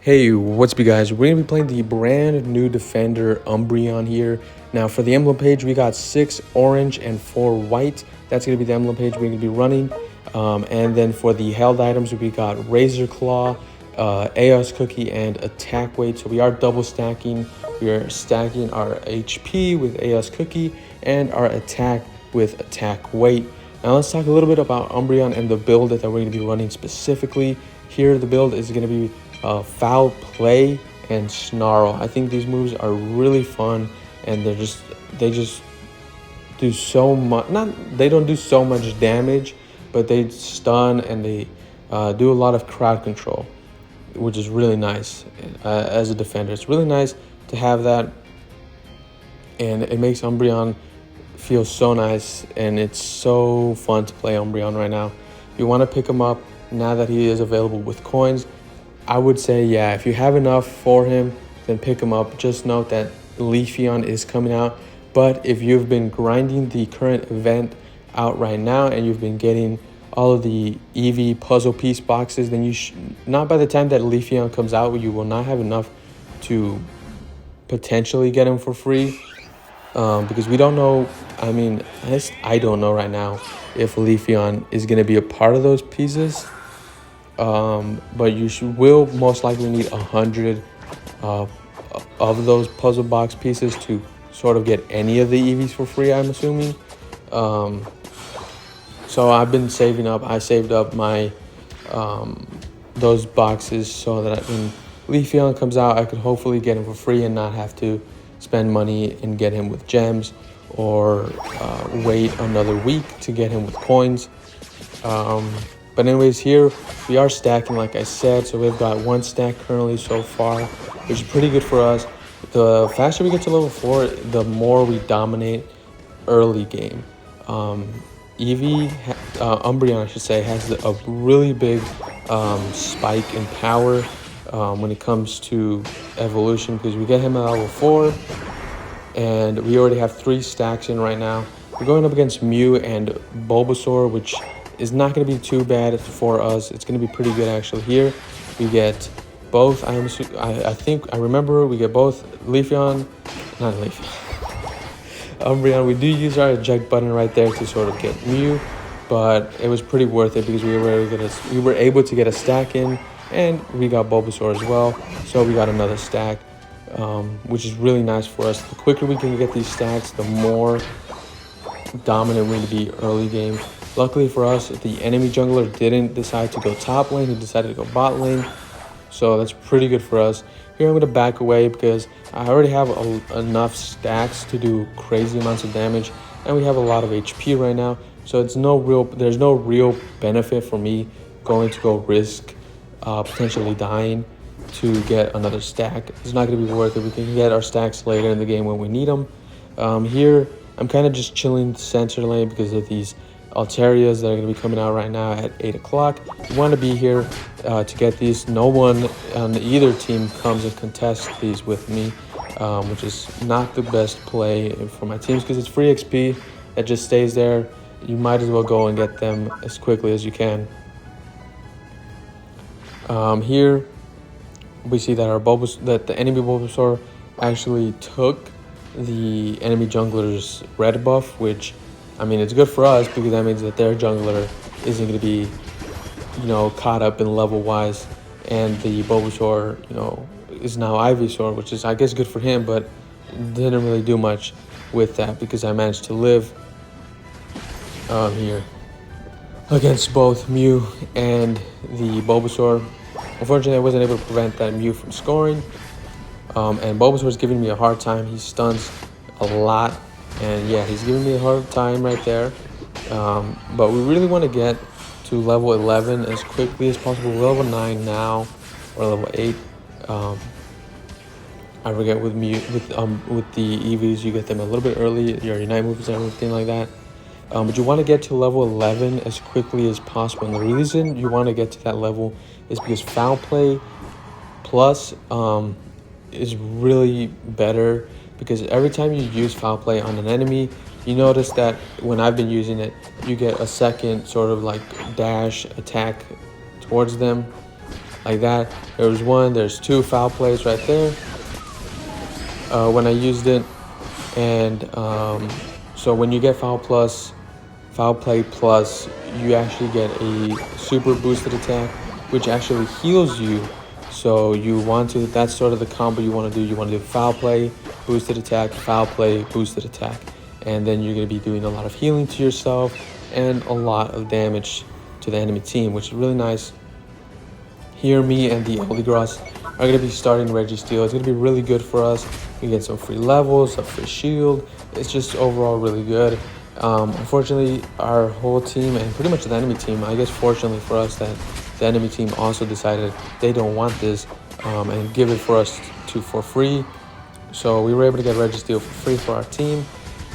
Hey, what's up, you guys? We're gonna be playing the brand new defender Umbreon here. Now, for the emblem page, we got 6 orange and 4 white. That's gonna be the emblem page we're gonna be running. And then for the held items, we got Razor Claw, AOS Cookie, and Attack Weight. So we are double stacking. We are stacking our HP with AOS Cookie and our attack with Attack Weight. Now let's talk a little bit about Umbreon and the build that we're going to be running specifically. Here, the build is going to be Foul Play and Snarl. I think these moves are really fun, and they just do so much. They don't do so much damage, but they stun and they do a lot of crowd control, which is really nice as a defender. It's really nice to have that, and it makes Umbreon feel so nice, and it's so fun to play Umbreon right now. If you want to pick him up now that he is available with coins, I would say, yeah, if you have enough for him, then pick him up. Just note that Leafeon is coming out, but if you've been grinding the current event out right now and you've been getting all of the EV puzzle piece boxes, then you not by the time that Leafeon comes out, you will not have enough to potentially get him for free. Because we don't know, I mean, at least I don't know right now if Leafeon is going to be a part of those pieces. But you will most likely need 100 of those puzzle box pieces to sort of get any of the EVs for free, I'm assuming. So I've been saving up. I saved up my those boxes so that when Leafeon comes out, I could hopefully get him for free and not have to spend money and get him with gems, or wait another week to get him with coins. But anyways, here we are stacking, like I said, so we've got 1 stack currently so far, which is pretty good for us. The faster we get to level 4, the more we dominate early game. Umbreon, I should say, has a really big spike in power when it comes to evolution, because we get him at level 4, and we already have 3 stacks in right now. We're going up against Mew and Bulbasaur, which is not going to be too bad for us. It's going to be pretty good, actually. Here we get both. I remember we get both Leafeon, not Leafeon, Umbreon. We do use our eject button right there to sort of get Mew, but it was pretty worth it because we were able to get a stack in, and we got Bulbasaur as well, so we got another stack, which is really nice for us. The quicker we can get these stacks, the more dominant we're going to be early game. Luckily for us, the enemy jungler didn't decide to go top lane. He decided to go bot lane, so that's pretty good for us. Here I'm going to back away because I already have enough stacks to do crazy amounts of damage, and we have a lot of HP right now, so there's no real benefit for me going to go risk potentially dying to get another stack. It's not going to be worth it. We can get our stacks later in the game when we need them. Here I'm kind of just chilling center lane because of these Alterias that are going to be coming out right now at 8 o'clock. We want to be here to get these. No one on either team comes and contests these with me, which is not the best play for my teams because it's free XP that just stays there. You might as well go and get them as quickly as you can. Here we see that the enemy Bulbasaur actually took the enemy jungler's red buff, which, I mean, it's good for us because that means that their jungler isn't going to be, caught up in level wise, and the Bulbasaur, is now Ivysaur, which is, I guess, good for him, but didn't really do much with that because I managed to live here against both Mew and the Bulbasaur. Unfortunately, I wasn't able to prevent that Mew from scoring, and Bulbasaur is giving me a hard time. He stuns a lot. And yeah, he's giving me a hard time right there. But we really want to get to level 11 as quickly as possible. We're level 9 now, or level 8. I forget with the EVs, you get them a little bit early, your Unite moves and everything like that. But you want to get to level 11 as quickly as possible. And the reason you want to get to that level is because Foul Play Plus is really better, because every time you use Foul Play on an enemy, you notice that when I've been using it, you get a second sort of like dash attack towards them, like that. There was one, there's two foul plays right there when I used it. And so when you get foul play plus, you actually get a super boosted attack, which actually heals you. So you want to, that's sort of the combo you want to do. You want to do foul play, boosted attack, foul play, boosted attack. And then you're going to be doing a lot of healing to yourself and a lot of damage to the enemy team, which is really nice. Here, me and the Eldegrass are going to be starting Registeel. It's going to be really good for us. We get some free levels, a free shield. It's just overall really good. Unfortunately, our whole team and pretty much the enemy team, I guess fortunately for us that the enemy team also decided they don't want this and give it for us for free. So we were able to get Registeel for free for our team.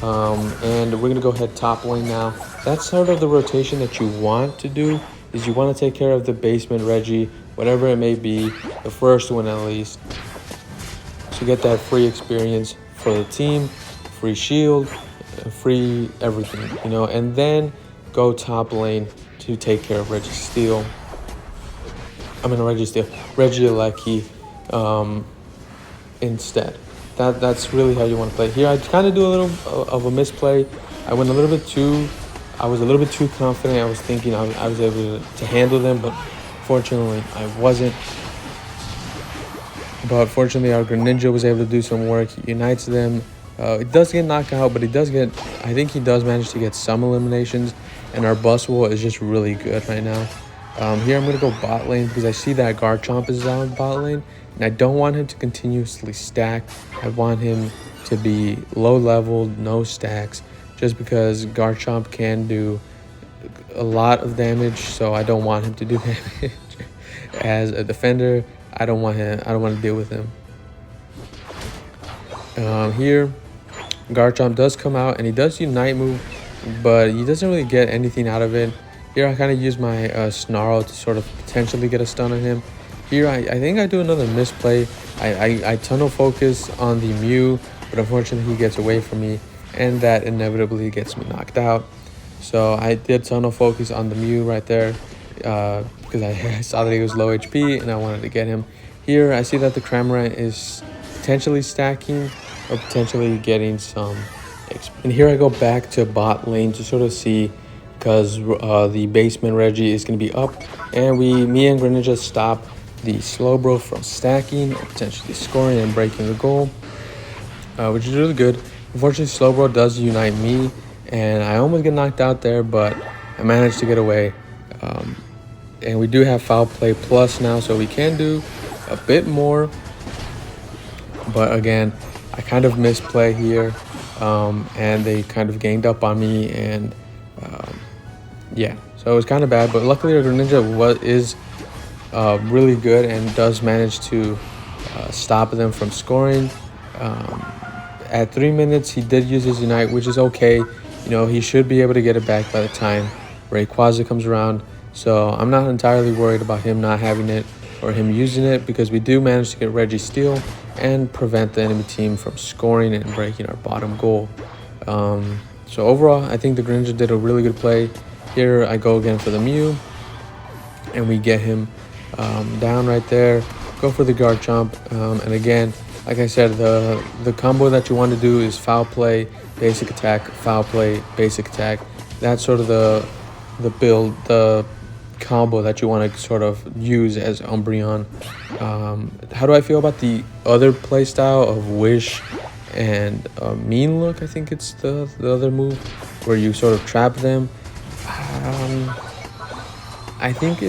And we're going to go ahead top lane now. That's sort of the rotation that you want to do, is you want to take care of the basement Reggie, whatever it may be, the first one at least, to get that free experience for the team, free shield, free everything, you know, and then go top lane to take care of Registeel. Regieleki instead. That's really how you want to play. Here, I kind of do a little of a misplay. I was a little bit too confident. I was thinking I was able to handle them, but fortunately, I wasn't. But fortunately, our Greninja was able to do some work. He unites them. It does get knocked out, but I think he does manage to get some eliminations. And our Buswell is just really good right now. Here, I'm going to go bot lane because I see that Garchomp is down bot lane. And I don't want him to continuously stack. I want him to be low leveled, no stacks, just because Garchomp can do a lot of damage. So I don't want him to do damage. As a defender, I don't want to deal with him. Here, Garchomp does come out and he does Unite move, but he doesn't really get anything out of it. Here, I kind of use my Snarl to sort of potentially get a stun on him. Here, I think I do another misplay. I tunnel focus on the Mew, but unfortunately he gets away from me, and that inevitably gets me knocked out. So I did tunnel focus on the Mew right there because I saw that he was low HP and I wanted to get him. Here, I see that the Cramorant is potentially stacking or potentially getting some XP. And here I go back to bot lane to sort of see, because the basement Reggie is going to be up, and me and Greninja stop the Slowbro from stacking or potentially scoring and breaking the goal, which is really good. Unfortunately, Slowbro does unite me, and I almost get knocked out there, but I managed to get away. And we do have foul play plus now, so we can do a bit more. But again, I kind of misplay here, and they kind of ganged up on me, and yeah, so it was kind of bad. But luckily, our Greninja is really good and does manage to stop them from scoring. At 3 minutes, he did use his Unite, which is okay. You know, he should be able to get it back by the time Rayquaza comes around. So I'm not entirely worried about him not having it or him using it, because we do manage to get Registeel and prevent the enemy team from scoring and breaking our bottom goal. So overall, I think the Greninja did a really good play. Here I go again for the Mew, and we get him down right there. Go for the Garchomp, and again, like I said, the combo that you want to do is foul play, basic attack, foul play, basic attack. That's sort of the build, the combo that you want to sort of use as Umbreon. How do I feel about the other playstyle of Wish and Mean Look? I think it's the other move where you sort of trap them. I think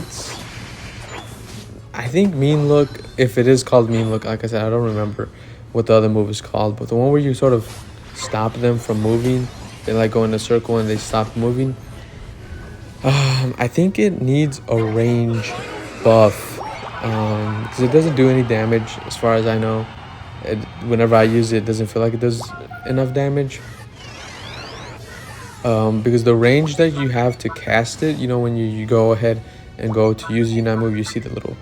Mean Look, if it is called Mean Look, like I said, I don't remember what the other move is called, but the one where you sort of stop them from moving, they like go in a circle and they stop moving. I think it needs a range buff, because it doesn't do any damage as far as I know. Whenever I use it, it doesn't feel like it does enough damage. Because the range that you have to cast it, you know, when you go ahead and go to use the Unite move, you see the little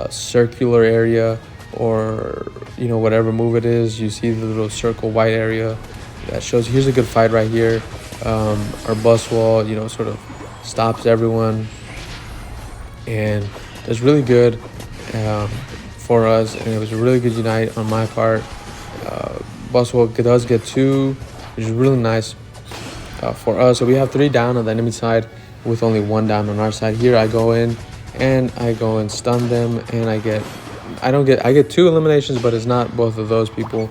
circular area, or, you know, whatever move it is, you see the little circle white area that shows here's a good fight right here. Our bus wall, you know, sort of stops everyone and does really good. for us, and it was a really good unite on my part. Buswell does get 2, which is really nice for us. So we have 3 down on the enemy side with only 1 down on our side. Here I go in and stun them, and I get 2 eliminations, but it's not both of those people.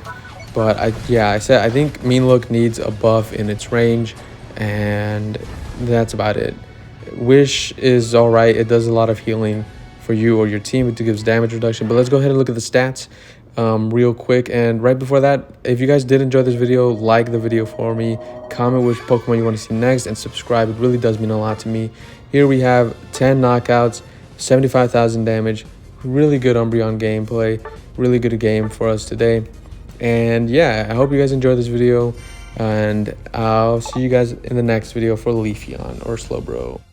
But I think Mean Look needs a buff in its range, and that's about it. Wish is all right. It does a lot of healing for you or your team. It gives damage reduction. But let's go ahead and look at the stats real quick. And right before that, if you guys did enjoy this video, like the video for me, comment which Pokemon you want to see next, and subscribe. It really does mean a lot to me. Here we have 10 knockouts, 75,000 damage. Really good Umbreon gameplay. Really good game for us today. And yeah, I hope you guys enjoyed this video, and I'll see you guys in the next video for Leafeon or Slowbro.